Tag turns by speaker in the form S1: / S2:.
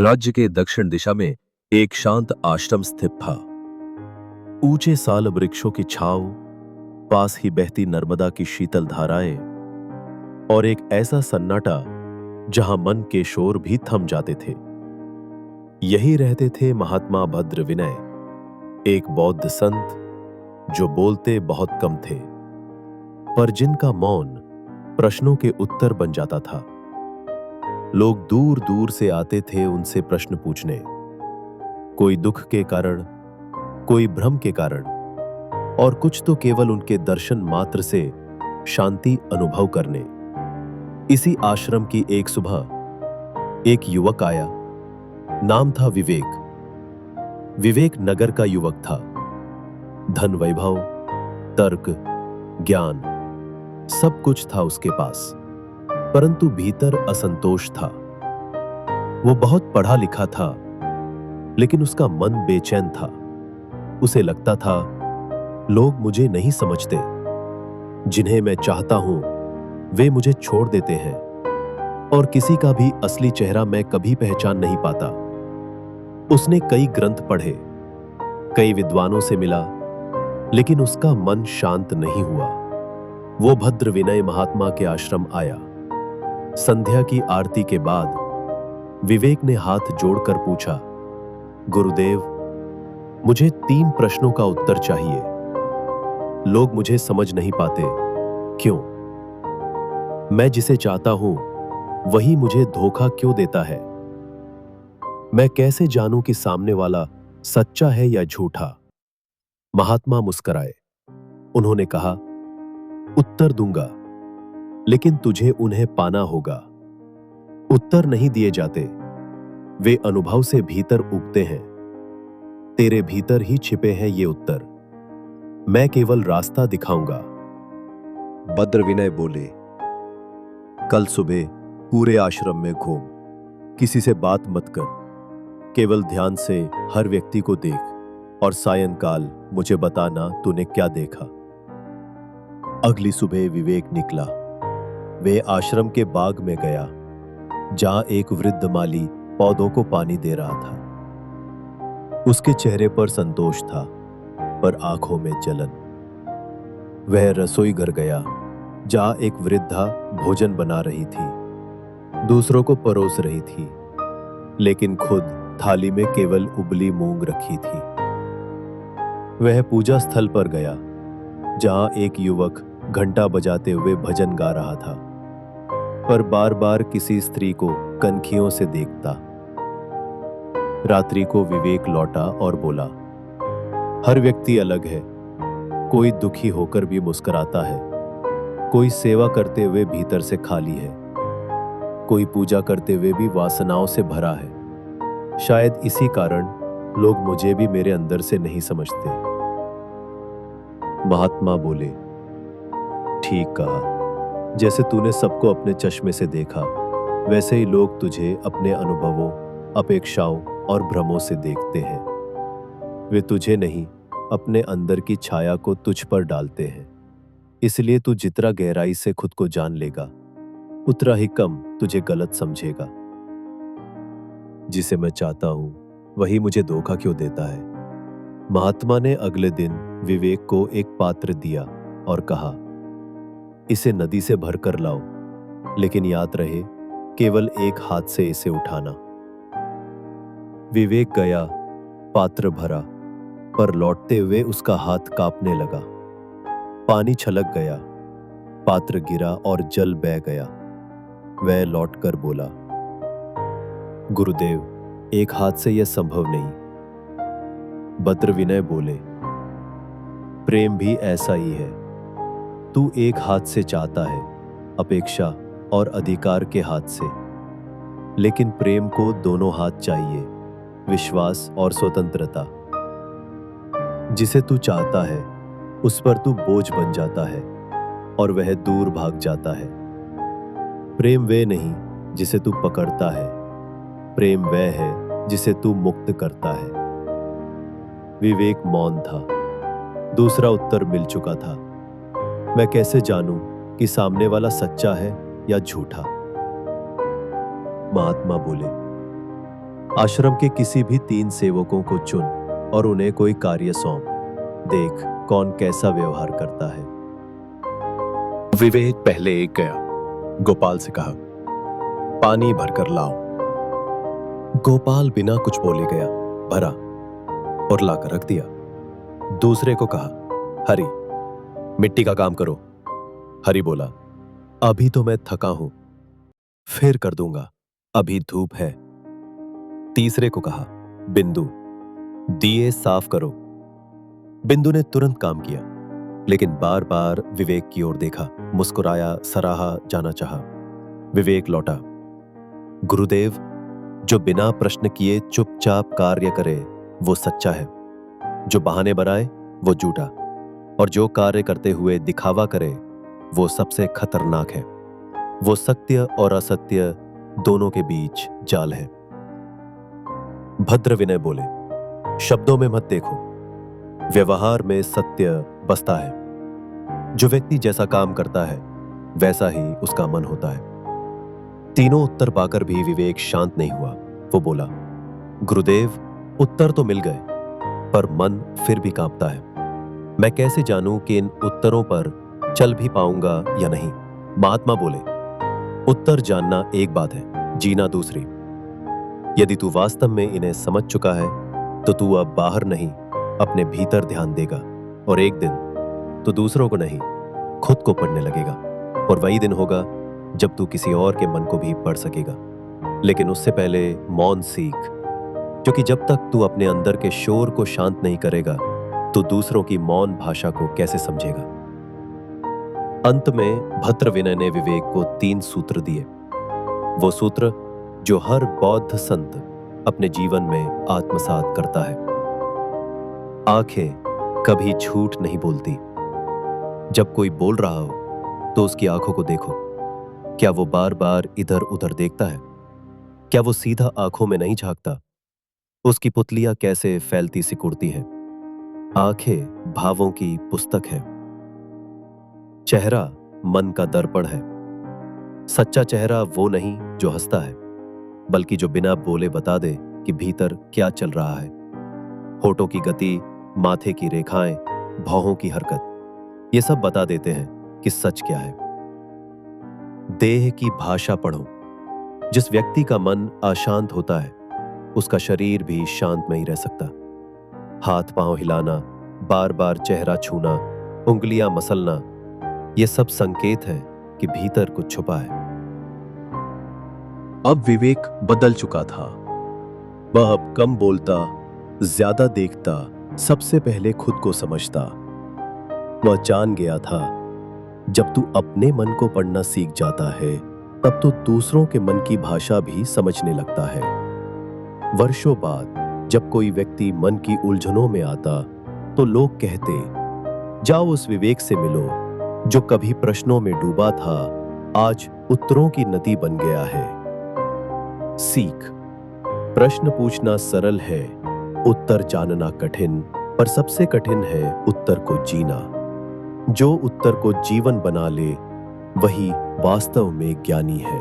S1: राज्य के दक्षिण दिशा में एक शांत आश्रम स्थित था। ऊंचे साल वृक्षों की छांव, पास ही बहती नर्मदा की शीतल धाराएं और एक ऐसा सन्नाटा जहां मन के शोर भी थम जाते थे। यही रहते थे महात्मा भद्र विनय, एक बौद्ध संत जो बोलते बहुत कम थे, पर जिनका मौन प्रश्नों के उत्तर बन जाता था। लोग दूर दूर से आते थे उनसे प्रश्न पूछने, कोई दुख के कारण, कोई भ्रम के कारण, और कुछ तो केवल उनके दर्शन मात्र से शांति अनुभव करने। इसी आश्रम की एक सुबह एक युवक आया। नाम था विवेक। विवेक नगर का युवक था। धन वैभव, तर्क, ज्ञान सब कुछ था उसके पास, परंतु भीतर असंतोष था। वो बहुत पढ़ा लिखा था, लेकिन उसका मन बेचैन था। उसे लगता था, लोग मुझे नहीं समझते, जिन्हें मैं चाहता हूं वे मुझे छोड़ देते हैं, और किसी का भी असली चेहरा मैं कभी पहचान नहीं पाता। उसने कई ग्रंथ पढ़े, कई विद्वानों से मिला, लेकिन उसका मन शांत नहीं हुआ। वो भद्र विनय महात्मा के आश्रम आया। संध्या की आरती के बाद विवेक ने हाथ जोड़कर पूछा, गुरुदेव, मुझे 3 प्रश्नों का उत्तर चाहिए। लोग मुझे समझ नहीं पाते, क्यों? मैं जिसे चाहता हूं वही मुझे धोखा क्यों देता है? मैं कैसे जानूं कि सामने वाला सच्चा है या झूठा? महात्मा मुस्कुराए। उन्होंने कहा, उत्तर दूंगा, लेकिन तुझे उन्हें पाना होगा। उत्तर नहीं दिए जाते, वे अनुभव से भीतर उगते हैं। तेरे भीतर ही छिपे हैं ये उत्तर। मैं केवल रास्ता दिखाऊंगा। भद्र विनय बोले, कल सुबह पूरे आश्रम में घूम, किसी से बात मत कर, केवल ध्यान से हर व्यक्ति को देख, और सायंकाल मुझे बताना तूने क्या देखा। अगली सुबह विवेक निकला। वे आश्रम के बाग में गया, जहां एक वृद्ध माली पौधों को पानी दे रहा था। उसके चेहरे पर संतोष था, पर आंखों में जलन। वह रसोई घर गया, जहां एक वृद्धा भोजन बना रही थी, दूसरों को परोस रही थी, लेकिन खुद थाली में केवल उबली मूंग रखी थी। वह पूजा स्थल पर गया, जहां एक युवक घंटा बजाते हुए भजन गा रहा था, पर बार बार किसी स्त्री को कनखियों से देखता। रात्रि को विवेक लौटा और बोला, हर व्यक्ति अलग है। कोई दुखी होकर भी मुस्कुराता है, कोई सेवा करते हुए भीतर से खाली है, कोई पूजा करते हुए भी वासनाओं से भरा है। शायद इसी कारण लोग मुझे भी मेरे अंदर से नहीं समझते। महात्मा बोले, ठीक कहा। जैसे तूने सबको अपने चश्मे से देखा, वैसे ही लोग तुझे अपने अनुभवों, अपेक्षाओं और भ्रमों से देखते हैं। वे तुझे नहीं, अपने अंदर की छाया को तुझ पर डालते हैं। इसलिए तू जितना गहराई से खुद को जान लेगा, उतना ही कम तुझे गलत समझेगा। जिसे मैं चाहता हूं वही मुझे धोखा क्यों देता है? महात्मा ने अगले दिन विवेक को एक पात्र दिया और कहा, इसे नदी से भरकर लाओ, लेकिन याद रहे केवल एक हाथ से इसे उठाना। विवेक गया, पात्र भरा, पर लौटते हुए उसका हाथ कांपने लगा। पानी छलक गया, पात्र गिरा और जल बह गया। वह लौटकर बोला, गुरुदेव, एक हाथ से यह संभव नहीं। भद्र विनय बोले, प्रेम भी ऐसा ही है। तू एक हाथ से चाहता है, अपेक्षा और अधिकार के हाथ से, लेकिन प्रेम को दोनों हाथ चाहिए, विश्वास और स्वतंत्रता। जिसे तू चाहता है उस पर तू बोझ बन जाता है और वह दूर भाग जाता है। प्रेम वह नहीं जिसे तू पकड़ता है, प्रेम वह है जिसे तू मुक्त करता है। विवेक मौन था। दूसरा उत्तर मिल चुका था। मैं कैसे जानूं कि सामने वाला सच्चा है या झूठा? महात्मा बोले, आश्रम के किसी भी 3 सेवकों को चुन और उन्हें कोई कार्य सौंप। देख कौन कैसा व्यवहार करता है। विवेक पहले एक गया, गोपाल से कहा, पानी भरकर लाओ। गोपाल बिना कुछ बोले गया, भरा और लाकर रख दिया। दूसरे को कहा, हरि मिट्टी का काम करो। हरि बोला, अभी तो मैं थका हूं, फिर कर दूंगा, अभी धूप है। तीसरे को कहा, बिंदु दिए साफ करो। बिंदु ने तुरंत काम किया, लेकिन बार बार विवेक की ओर देखा, मुस्कुराया, सराहा जाना चाहा। विवेक लौटा, गुरुदेव, जो बिना प्रश्न किए चुपचाप कार्य करे वो सच्चा है, जो बहाने बनाए वो झूठा, और जो कार्य करते हुए दिखावा करे वो सबसे खतरनाक है। वो सत्य और असत्य दोनों के बीच जाल है। भद्र विनय बोले, शब्दों में मत देखो, व्यवहार में सत्य बसता है। जो व्यक्ति जैसा काम करता है वैसा ही उसका मन होता है। तीनों उत्तर पाकर भी विवेक शांत नहीं हुआ। वो बोला, गुरुदेव, उत्तर तो मिल गए, पर मन फिर भी कांपता है। मैं कैसे जानूं कि इन उत्तरों पर चल भी पाऊंगा या नहीं। महात्मा बोले, उत्तर जानना एक बात है, जीना दूसरी। यदि तू वास्तव में इन्हें समझ चुका है तो तू अब बाहर नहीं, अपने भीतर ध्यान देगा, और एक दिन तो दूसरों को नहीं, खुद को पढ़ने लगेगा। और वही दिन होगा जब तू किसी और के मन को भी पढ़ सकेगा। लेकिन उससे पहले मौन सीख, क्योंकि जब तक तू अपने अंदर के शोर को शांत नहीं करेगा तो दूसरों की मौन भाषा को कैसे समझेगा। अंत में भद्र विनय ने विवेक को 3 सूत्र दिए, वो सूत्र जो हर बौद्ध संत अपने जीवन में आत्मसात करता है। आंखें कभी झूठ नहीं बोलती। जब कोई बोल रहा हो तो उसकी आंखों को देखो, क्या वो बार बार इधर उधर देखता है? क्या वो सीधा आंखों में नहीं झांकता? उसकी पुतलियां कैसे फैलती सिकुड़ती हैं? आंखें भावों की पुस्तक है। चेहरा मन का दर्पण है। सच्चा चेहरा वो नहीं जो हंसता है, बल्कि जो बिना बोले बता दे कि भीतर क्या चल रहा है। होठों की गति, माथे की रेखाएं, भौहों की हरकत, ये सब बता देते हैं कि सच क्या है। देह की भाषा पढ़ो। जिस व्यक्ति का मन अशांत होता है उसका शरीर भी शांत नहीं रह सकता। हाथ पांव हिलाना, बार बार चेहरा छूना, उंगलियां मसलना, ये सब संकेत है कि भीतर कुछ छुपा है। अब विवेक बदल चुका था। वह अब कम बोलता, ज्यादा देखता, सबसे पहले खुद को समझता। वह जान गया था, जब तू अपने मन को पढ़ना सीख जाता है तब तो दूसरों के मन की भाषा भी समझने लगता है। वर्षों बाद जब कोई व्यक्ति मन की उलझनों में आता तो लोग कहते, जाओ उस विवेक से मिलो जो कभी प्रश्नों में डूबा था, आज उत्तरों की नदी बन गया है। सीख, प्रश्न पूछना सरल है, उत्तर जानना कठिन, पर सबसे कठिन है उत्तर को जीना। जो उत्तर को जीवन बना ले वही वास्तव में ज्ञानी है।